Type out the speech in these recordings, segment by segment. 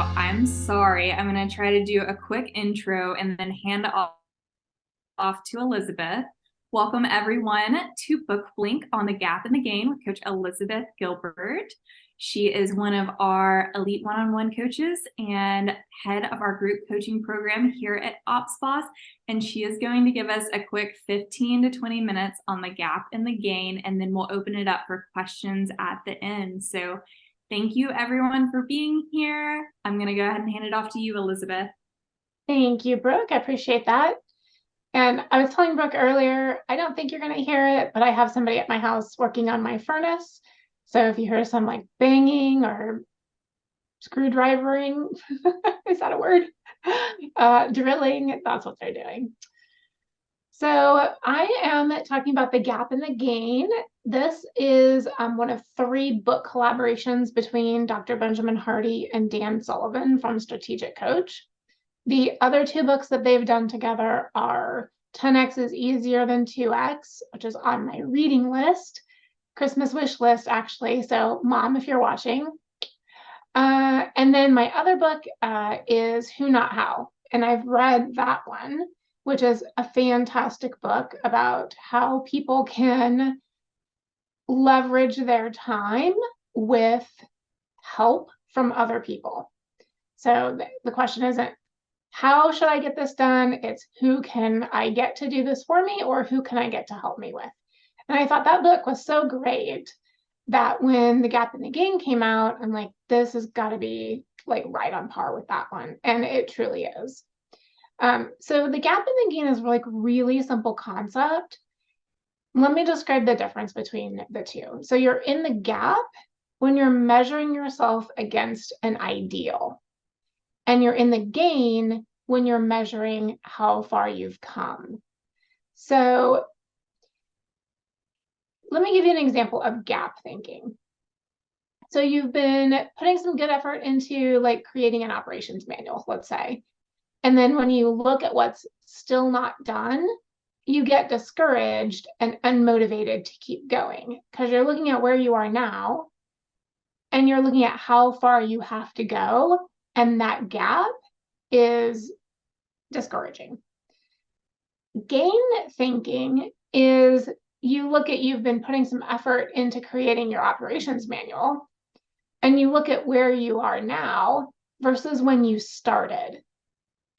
I'm sorry. I'm going to try to do a quick intro and then hand off to Elizabeth. Welcome, everyone, to Book Blink on the Gap in the Gain with Coach Elizabeth Gilbert. She is one of our elite one-on-one coaches and head of our group coaching program here at Ops Boss. And she is going to give us a quick 15 to 20 minutes on the gap in the gain, and then we'll open it up for questions at the end. So thank you, everyone, for being here. I'm going to go ahead and hand it off to you, Elizabeth. Thank you, Brooke. I appreciate that. And I was telling Brooke earlier, I don't think you're going to hear it, but I have somebody at my house working on my furnace. So if you hear some like banging or screwdrivering, is that a word? Drilling, that's what they're doing. So I am talking about The Gap in the Gain. This is one of 3 book collaborations between Dr. Benjamin Hardy and Dan Sullivan from Strategic Coach. The other 2 books that they've done together are 10X is Easier Than 2X, which is on my reading list, Christmas wish list, actually. So Mom, if you're watching. And then my other book is Who Not How. And I've read that one, which is a fantastic book about how people can leverage their time with help from other people. So the question isn't, how should I get this done? It's who can I get to do this for me, or who can I get to help me with? And I thought that book was so great that when The Gap in the Gain came out, I'm like, this has got to be like right on par with that one. And it truly is. So The Gap in the Gain is like really simple concept. Let me describe the difference between the 2. So you're in the gap when you're measuring yourself against an ideal. And you're in the gain when you're measuring how far you've come. So let me give you an example of gap thinking. So you've been putting some good effort into like creating an operations manual, let's say. And then when you look at what's still not done, you get discouraged and unmotivated to keep going because you're looking at where you are now and you're looking at how far you have to go. And that gap is discouraging. Gain thinking is you look at, you've been putting some effort into creating your operations manual, and you look at where you are now versus when you started.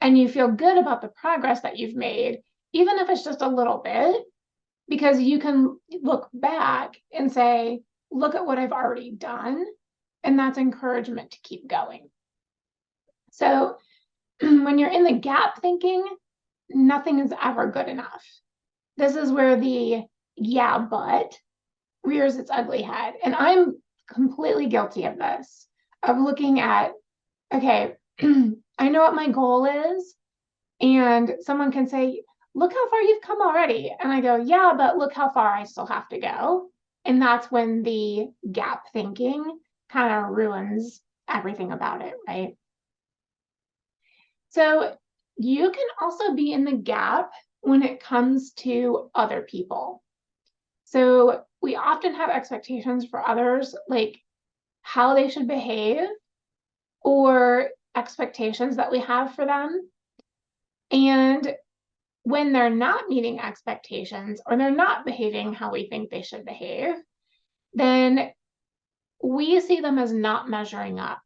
And you feel good about the progress that you've made, even if it's just a little bit, because you can look back and say, look at what I've already done. And that's encouragement to keep going. So when you're in the gap thinking, nothing is ever good enough. This is where the yeah, but rears its ugly head. And I'm completely guilty of this, of looking at, okay, I know what my goal is. And someone can say, look how far you've come already. And I go, yeah, but look how far I still have to go. And that's when the gap thinking kind of ruins everything about it, right? So you can also be in the gap when it comes to other people. So we often have expectations for others, like how they should behave or expectations that we have for them. And when they're not meeting expectations or they're not behaving how we think they should behave, then we see them as not measuring up.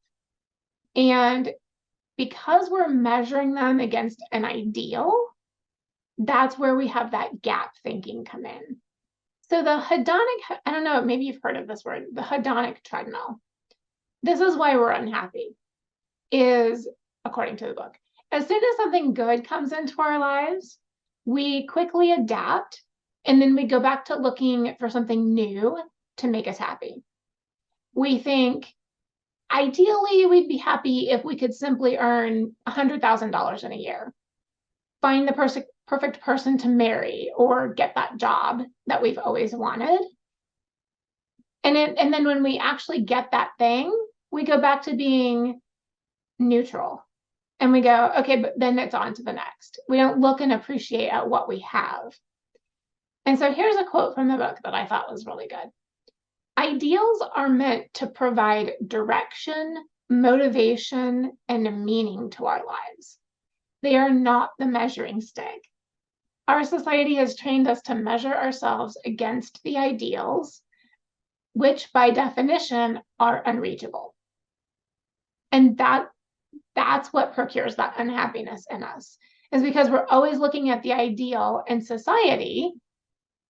And because we're measuring them against an ideal, that's where we have that gap thinking come in. So the hedonic, I don't know, maybe you've heard of this word, the hedonic treadmill. This is why we're unhappy, is, according to the book, as soon as something good comes into our lives, we quickly adapt, and then we go back to looking for something new to make us happy. We think, ideally, we'd be happy if we could simply earn $100,000 in a year, find the perfect person to marry, or get that job that we've always wanted. And then when we actually get that thing, we go back to being neutral. And we go, okay, but then it's on to the next. We don't look and appreciate at what we have. And so here's a quote from the book that I thought was really good. Ideals are meant to provide direction, motivation and meaning to our lives. They are not the measuring stick. Our society has trained us to measure ourselves against the ideals, which by definition are unreachable. And that's what procures that unhappiness in us, is because we're always looking at the ideal, and society,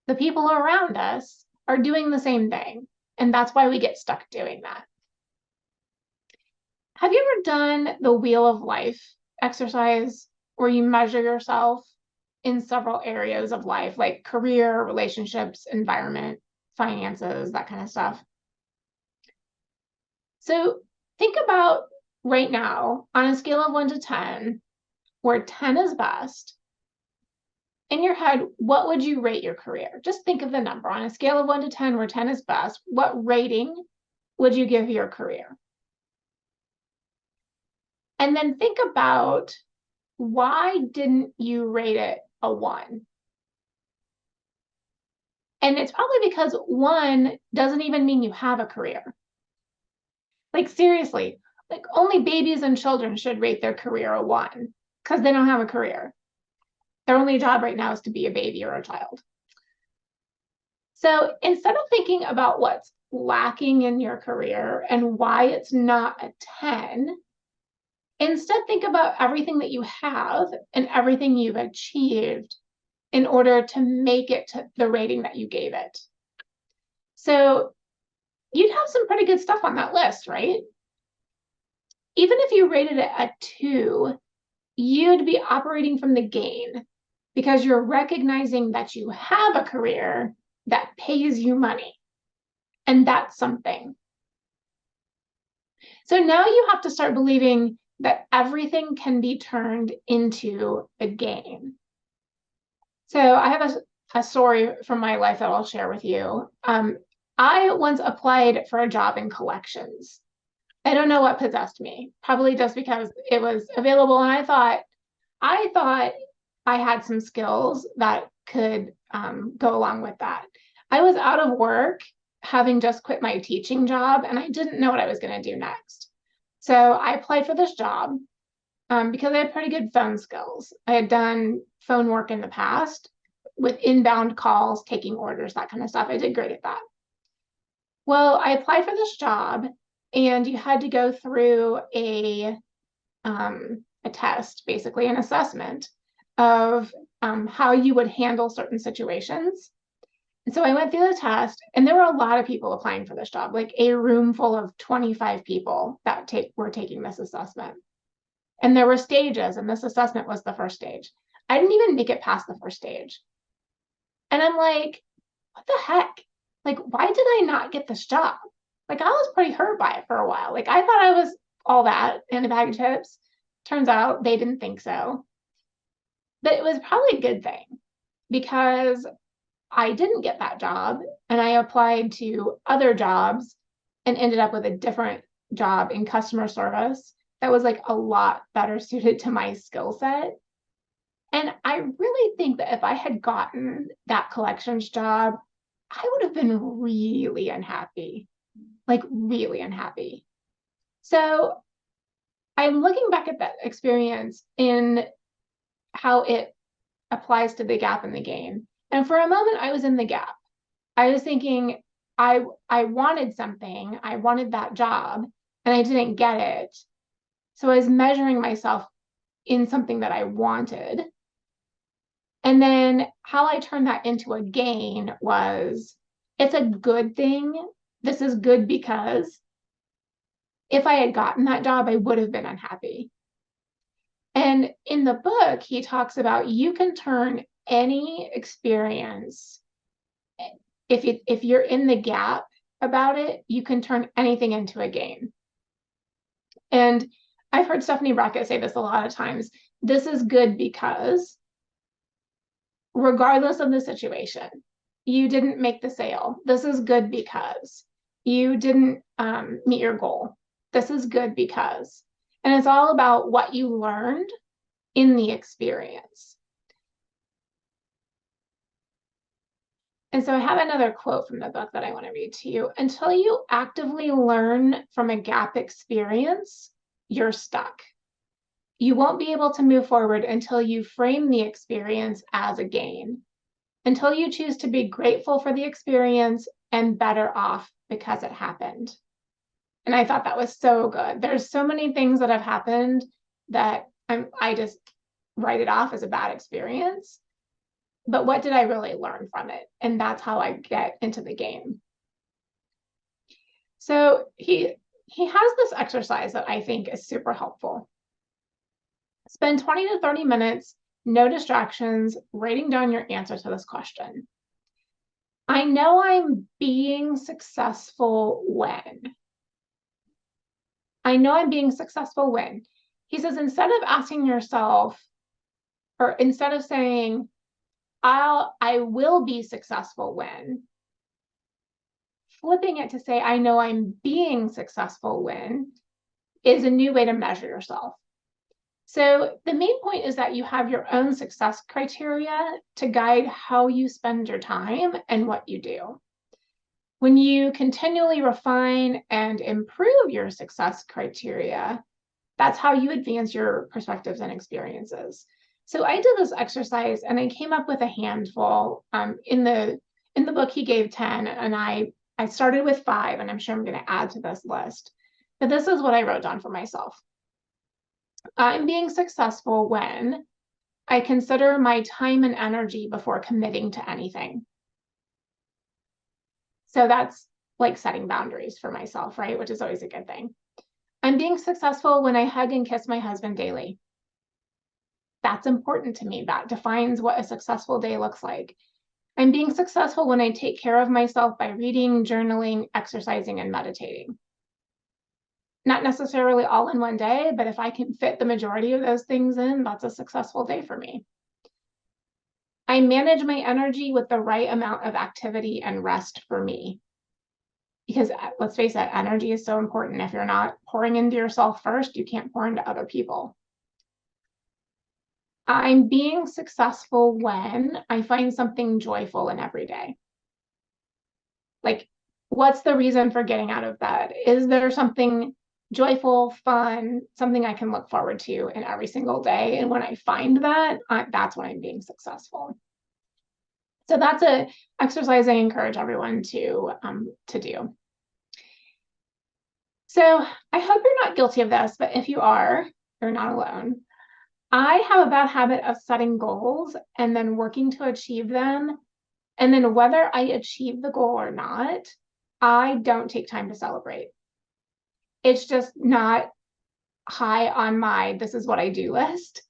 the people around us, are doing the same thing. And that's why we get stuck doing that. Have you ever done the Wheel of Life exercise where you measure yourself in several areas of life, like career, relationships, environment, finances, that kind of stuff? So think about right now, on a scale of 1 to 10, where 10 is best, in your head, what would you rate your career? Just think of the number. On a scale of 1 to 10, where 10 is best, what rating would you give your career? And then think about, why didn't you rate it a 1? And it's probably because 1 doesn't even mean you have a career. Like, seriously, like, only babies and children should rate their career a 1 because they don't have a career. Their only job right now is to be a baby or a child. So instead of thinking about what's lacking in your career and why it's not a 10, instead think about everything that you have and everything you've achieved in order to make it to the rating that you gave it. So you'd have some pretty good stuff on that list, right? Even if you rated it a 2, you'd be operating from the gain, because you're recognizing that you have a career that pays you money, and that's something. So now you have to start believing that everything can be turned into a gain. So I have a story from my life that I'll share with you. I once applied for a job in collections. I don't know what possessed me, probably just because it was available, and I thought I had some skills that could go along with that. I was out of work, having just quit my teaching job, and I didn't know what I was going to do next. So I applied for this job because I had pretty good phone skills. I had done phone work in the past with inbound calls, taking orders, that kind of stuff. I did great at that. Well, I applied for this job, and you had to go through a test, basically an assessment of how you would handle certain situations. And so I went through the test, and there were a lot of people applying for this job, like a room full of 25 people that were taking this assessment. And there were stages, and this assessment was the first stage. I didn't even make it past the first stage. And I'm like, what the heck? Like, why did I not get this job? Like, I was pretty hurt by it for a while. Like, I thought I was all that in a bag of chips. Turns out they didn't think so. But it was probably a good thing, because I didn't get that job, and I applied to other jobs and ended up with a different job in customer service that was like a lot better suited to my skill set. And I really think that if I had gotten that collections job, I would have been really unhappy, like really unhappy. So I'm looking back at that experience in how it applies to the gap in the gain. And for a moment, I was in the gap. I was thinking, I wanted something, I wanted that job, and I didn't get it. So I was measuring myself in something that I wanted. And then how I turned that into a gain was, it's a good thing. This is good because if I had gotten that job, I would have been unhappy. And in the book, he talks about, you can turn any experience, if you're in the gap about it, you can turn anything into a gain. And I've heard Stephanie Brackett say this a lot of times. This is good because, regardless of the situation, you didn't make the sale. This is good because you didn't meet your goal. This is good because. And it's all about what you learned in the experience. And so I have another quote from the book that I want to read to you. Until you actively learn from a gap experience, you're stuck. You won't be able to move forward until you frame the experience as a gain, until you choose to be grateful for the experience and better off because it happened. And I thought that was so good. There's so many things that have happened that I just write it off as a bad experience. But what did I really learn from it? And that's how I get into the game. So he has this exercise that I think is super helpful. Spend 20 to 30 minutes, no distractions, writing down your answer to this question. I know I'm being successful when. I know I'm being successful when. He says, instead of asking yourself, or instead of saying, I will be successful when, flipping it to say, I know I'm being successful when, is a new way to measure yourself. So the main point is that you have your own success criteria to guide how you spend your time and what you do. When you continually refine and improve your success criteria, that's how you advance your perspectives and experiences. So I did this exercise and I came up with a handful. In the book, he gave 10, and I started with 5, and I'm sure I'm going to add to this list. But this is what I wrote down for myself. I'm being successful when I consider my time and energy before committing to anything. So that's like setting boundaries for myself, right? Which is always a good thing. I'm being successful when I hug and kiss my husband daily. That's important to me. That defines what a successful day looks like. I'm being successful when I take care of myself by reading, journaling, exercising, and meditating. Not necessarily all in one day, but if I can fit the majority of those things in, that's a successful day for me. I manage my energy with the right amount of activity and rest for me. Because let's face it, energy is so important. If you're not pouring into yourself first, you can't pour into other people. I'm being successful when I find something joyful in every day. Like, what's the reason for getting out of bed? Is there something joyful, fun, something I can look forward to in every single day? And when I find that, that's when I'm being successful. So that's an exercise I encourage everyone to do. So I hope you're not guilty of this, but if you are, you're not alone. I have a bad habit of setting goals and then working to achieve them. And then whether I achieve the goal or not, I don't take time to celebrate. It's just not high on my this is what I do list.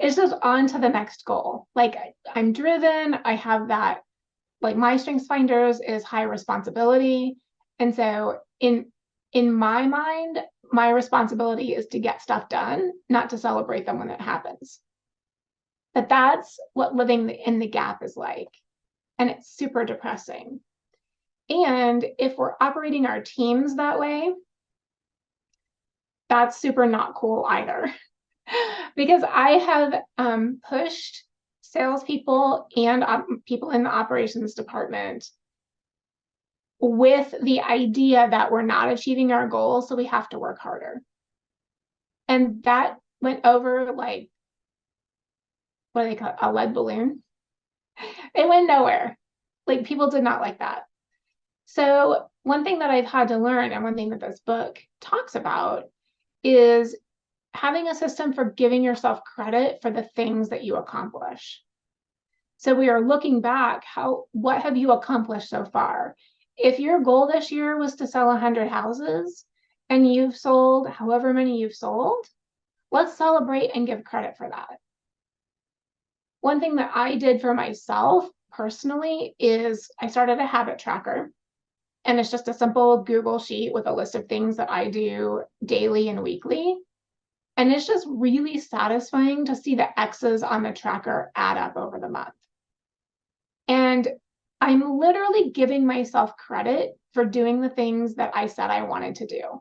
It's just on to the next goal. Like, I'm driven. I have that, like, my strengths finders is high responsibility. And so in my mind, my responsibility is to get stuff done, not to celebrate them when it happens. But that's what living in the gap is like. And it's super depressing. And if we're operating our teams that way, that's super not cool either. Because I have pushed salespeople and people in the operations department with the idea that we're not achieving our goals, so we have to work harder. And that went over like, what do they call it? A lead balloon. It went nowhere. Like, people did not like that. So one thing that I've had to learn, and one thing that this book talks about, is having a system for giving yourself credit for the things that you accomplish. So we are looking back, what have you accomplished so far? If your goal this year was to sell 100 houses and you've sold however many you've sold, let's celebrate and give credit for that. One thing that I did for myself personally is I started a habit tracker. And it's just a simple Google sheet with a list of things that I do daily and weekly. And it's just really satisfying to see the X's on the tracker add up over the month. And I'm literally giving myself credit for doing the things that I said I wanted to do.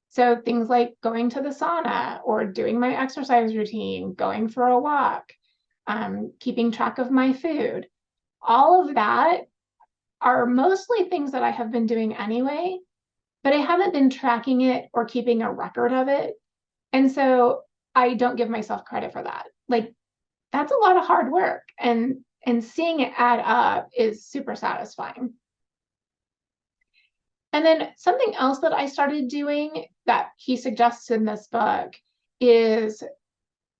So things like going to the sauna or doing my exercise routine, going for a walk, keeping track of my food, all of that are mostly things that I have been doing anyway, but I haven't been tracking it or keeping a record of it. And so I don't give myself credit for that. Like, that's a lot of hard work, and seeing it add up is super satisfying. And then something else that I started doing that he suggests in this book is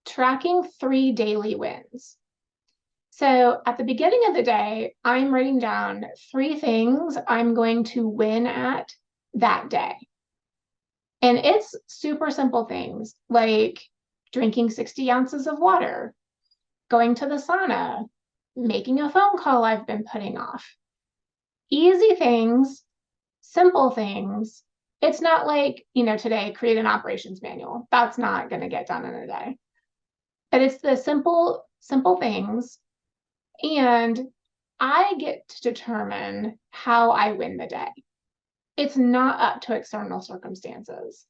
tracking 3 daily wins. So at the beginning of the day, I'm writing down 3 things I'm going to win at that day. And it's super simple things like drinking 60 ounces of water, going to the sauna, making a phone call I've been putting off. Easy things, simple things. It's not like, today, create an operations manual. That's not going to get done in a day. But it's the simple things. And I get to determine how I win the day. It's not up to external circumstances.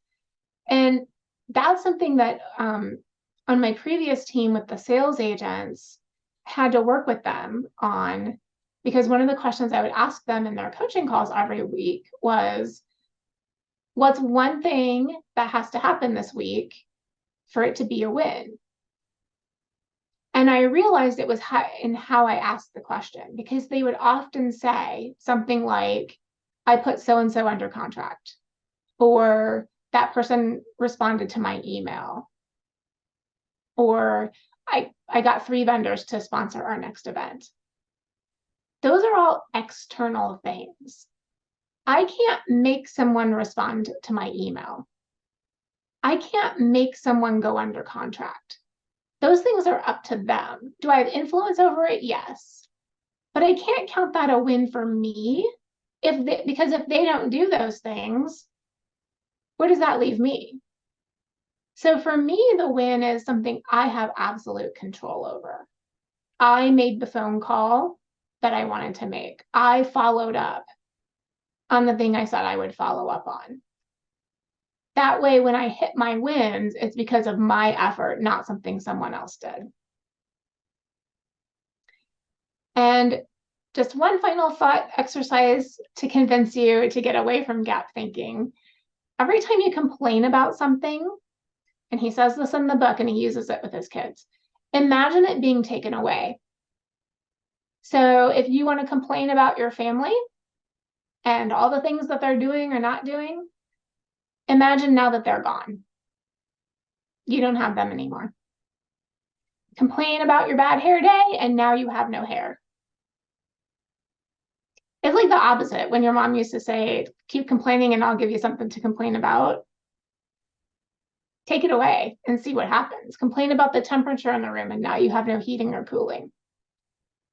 And that's something that on my previous team with the sales agents, had to work with them on, because one of the questions I would ask them in their coaching calls every week was, what's one thing that has to happen this week for it to be a win? And I realized it was in how I asked the question, because they would often say something like, I put so-and-so under contract, or that person responded to my email, or I got 3 vendors to sponsor our next event. Those are all external things. I can't make someone respond to my email. I can't make someone go under contract. Those things are up to them. Do I have influence over it? Yes. But I can't count that a win for me because if they don't do those things, where does that leave me? So for me, the win is something I have absolute control over. I made the phone call that I wanted to make. I followed up on the thing I said I would follow up on. That way, when I hit my wins, it's because of my effort, not something someone else did. And just one final thought exercise to convince you to get away from gap thinking. Every time you complain about something, and he says this in the book and he uses it with his kids, imagine it being taken away. So if you want to complain about your family and all the things that they're doing or not doing, imagine now that they're gone. You don't have them anymore. Complain about your bad hair day, and now you have no hair. It's like the opposite. When your mom used to say, keep complaining and I'll give you something to complain about. Take it away and see what happens. Complain about the temperature in the room, and now you have no heating or cooling.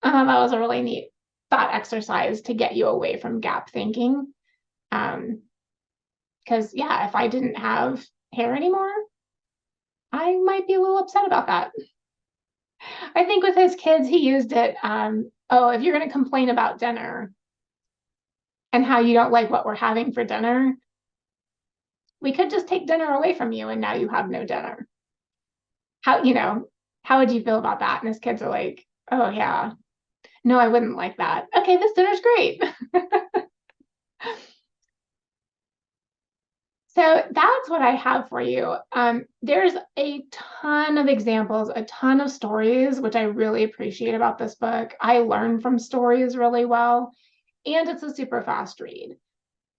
That was a really neat thought exercise to get you away from gap thinking. Because yeah, if I didn't have hair anymore, I might be a little upset about that. I think with his kids, he used it, if you're going to complain about dinner and how you don't like what we're having for dinner, we could just take dinner away from you and now you have no dinner. How would you feel about that? And his kids are like, oh yeah, no, I wouldn't like that. Okay, this dinner's great. So that's what I have for you. There's a ton of examples, a ton of stories, which I really appreciate about this book. I learn from stories really well, and it's a super fast read.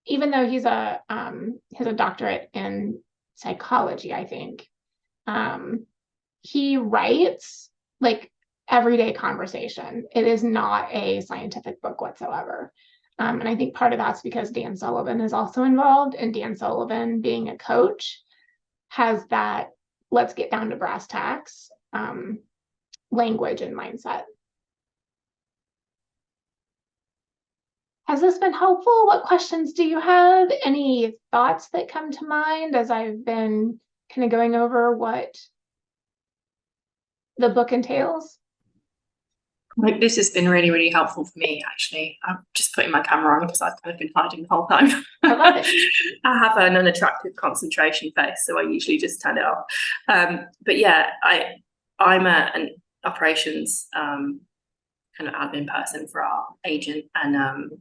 Even though he's a doctorate in psychology, I think. He writes like everyday conversation. It is not a scientific book whatsoever. And I think part of that's because Dan Sullivan is also involved, and Dan Sullivan, being a coach, has that let's get down to brass tacks language and mindset. Has this been helpful? What questions do you have? Any thoughts that come to mind as I've been kind of going over what the book entails? Like, this has been really, really helpful for me, actually. I'm just putting my camera on because I've kind of been hiding the whole time. I love it. I have an unattractive concentration face, so I usually just turn it off. But yeah, I'm an operations kind of admin person for our agent, and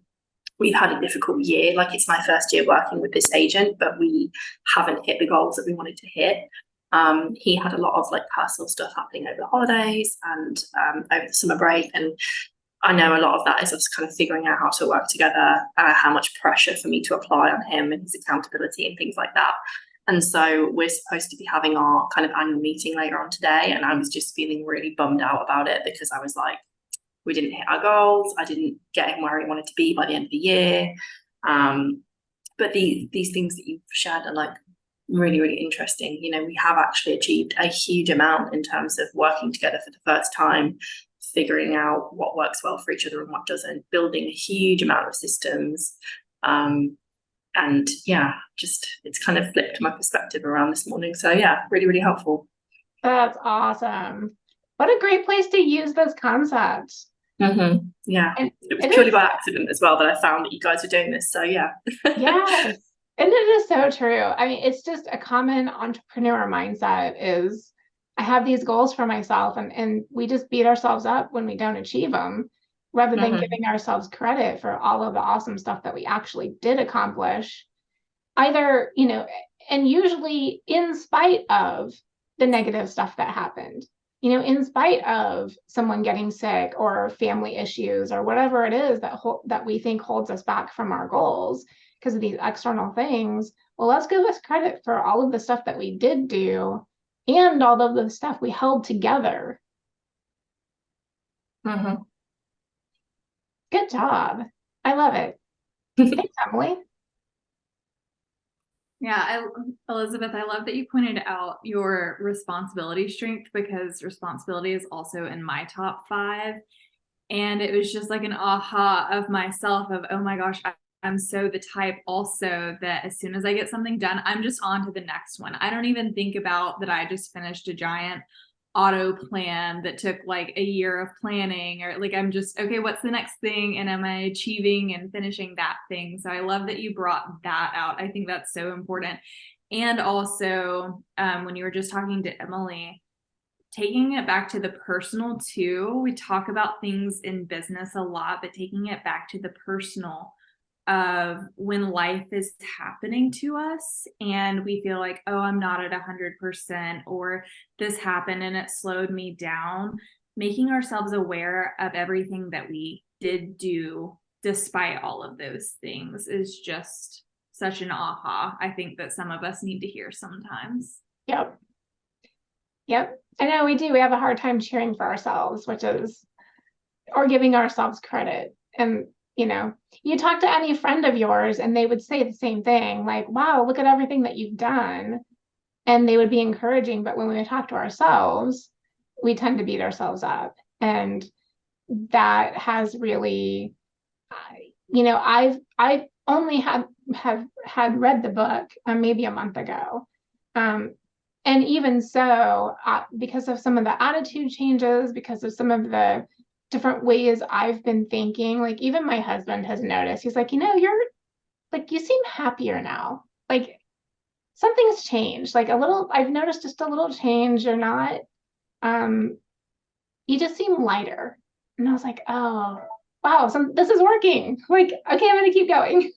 we've had a difficult year. Like, it's my first year working with this agent, but we haven't hit the goals that we wanted to hit. He had a lot of like personal stuff happening over the holidays and over the summer break, and I know a lot of that is us kind of figuring out how to work together, how much pressure for me to apply on him and his accountability and things like that. And so we're supposed to be having our kind of annual meeting later on today, and I was just feeling really bummed out about it because I was like, we didn't hit our goals. I didn't get him where he wanted to be by the end of the year. But these things that you've shared are like really, really interesting. You know, we have actually achieved a huge amount in terms of working together for the first time, figuring out what works well for each other and what doesn't, building a huge amount of systems. And yeah, just it's kind of flipped my perspective around this morning. So yeah, really, really helpful. That's awesome. What a great place to use those concepts. Mm-hmm. Yeah, and it was purely by accident as well that I found that you guys were doing this. So yeah. Yes, and it is so true. I mean, it's just a common entrepreneur mindset is I have these goals for myself, and we just beat ourselves up when we don't achieve them, rather than giving ourselves credit for all of the awesome stuff that we actually did accomplish, either, you know, and usually in spite of the negative stuff that happened, you know, in spite of someone getting sick or family issues or whatever it is that we think holds us back from our goals because of these external things. Well, let's give us credit for all of the stuff that we did do and all of the stuff we held together. Good job. I love it. Thanks, Emily. Yeah, Elizabeth, I love that you pointed out your responsibility strength, because responsibility is also in my top 5. And it was just like an aha of myself of, oh my gosh, I'm so the type also that as soon as I get something done, I'm just on to the next one. I don't even think about that I just finished a giant auto plan that took like a year of planning, or like I'm just, okay, what's the next thing, and am I achieving and finishing that thing? So I love that you brought that out. I think that's so important. And also when you were just talking to Emily, taking it back to the personal too. We talk about things in business a lot, but taking it back to the personal of when life is happening to us and we feel like, oh, I'm not at 100%, or this happened and it slowed me down. Making ourselves aware of everything that we did do despite all of those things is just such an aha. I think that some of us need to hear sometimes. Yep. I know we do. We have a hard time cheering for ourselves, or giving ourselves credit. And you know, you talk to any friend of yours and they would say the same thing, like, wow, look at everything that you've done. And they would be encouraging. But when we talk to ourselves, we tend to beat ourselves up. And that has really, you know, I've only have read the book maybe a month ago. And even so, because of some of the attitude changes, because of some of the different ways I've been thinking, like even my husband has noticed, he's like, you know, you're like, you seem happier now. Like something's changed, like a little, I've noticed just a little change. You're not, you just seem lighter. And I was like, oh, wow, this is working. Like, okay, I'm going to keep going.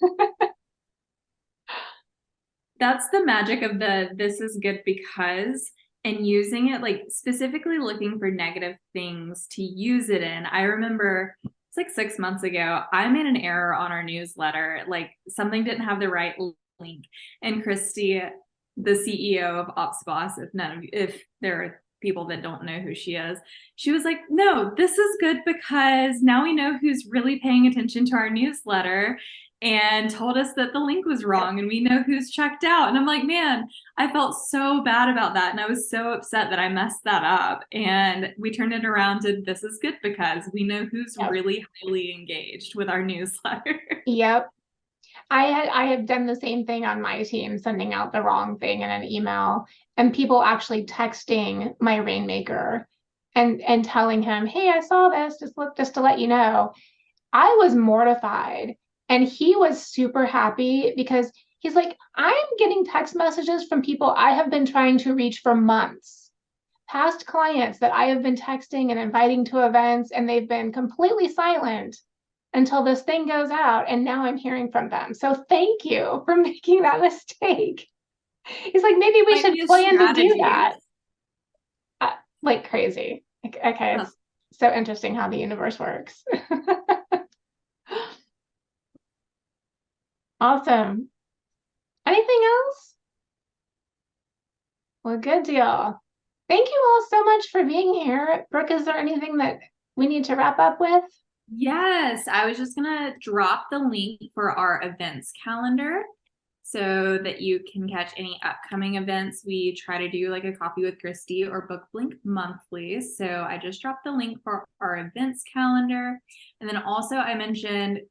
That's the magic of this is good because, and using it, like specifically looking for negative things to use it in. I remember it's like 6 months ago, I made an error on our newsletter. Like something didn't have the right link. And Christy, the CEO of Ops Boss, if there are people that don't know who she is, she was like, no, this is good because now we know who's really paying attention to our newsletter, and told us that the link was wrong and we know who's checked out. And I'm like, man, I felt so bad about that. And I was so upset that I messed that up. And we turned it around to this is good because we know who's really highly engaged with our newsletter. Yep. I have done the same thing on my team, sending out the wrong thing in an email, and people actually texting my rainmaker and telling him, hey, I saw this, just to let you know. I was mortified. And he was super happy because he's like, I'm getting text messages from people I have been trying to reach for months, past clients that I have been texting and inviting to events, and they've been completely silent. until this thing goes out, and now I'm hearing from them. So thank you for making that mistake. He's like, maybe we should plan to do that. Like crazy. Okay, it's so interesting how the universe works. Awesome. Anything else? Well, good deal. Thank you all so much for being here. Brooke, is there anything that we need to wrap up with? Yes, I was just gonna drop the link for our events calendar so that you can catch any upcoming events. We try to do like a Coffee with Christy or Book Blink monthly. So I just dropped the link for our events calendar. And then also I mentioned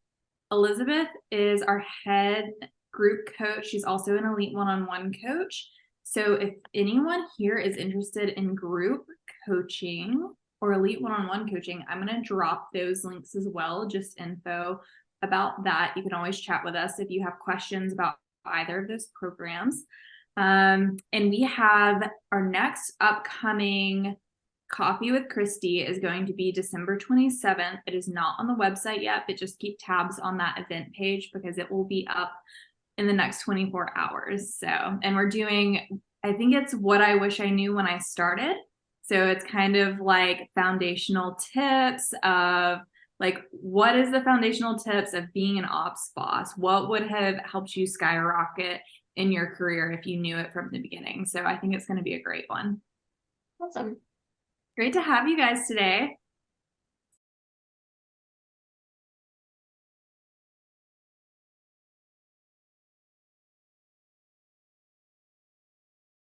Elizabeth is our head group coach. She's also an elite one-on-one coach. So if anyone here is interested in group coaching or elite one-on-one coaching, I'm going to drop those links as well, just info about that. You can always chat with us if you have questions about either of those programs. And we have our next upcoming Coffee with Christy is going to be December 27th. It is not on the website yet, but just keep tabs on that event page because it will be up in the next 24 hours. So, and we're doing, I think it's what I wish I knew when I started. So it's kind of like foundational tips of like, what is the foundational tips of being an ops boss? What would have helped you skyrocket in your career if you knew it from the beginning? So I think it's going to be a great one. Awesome. Great to have you guys today.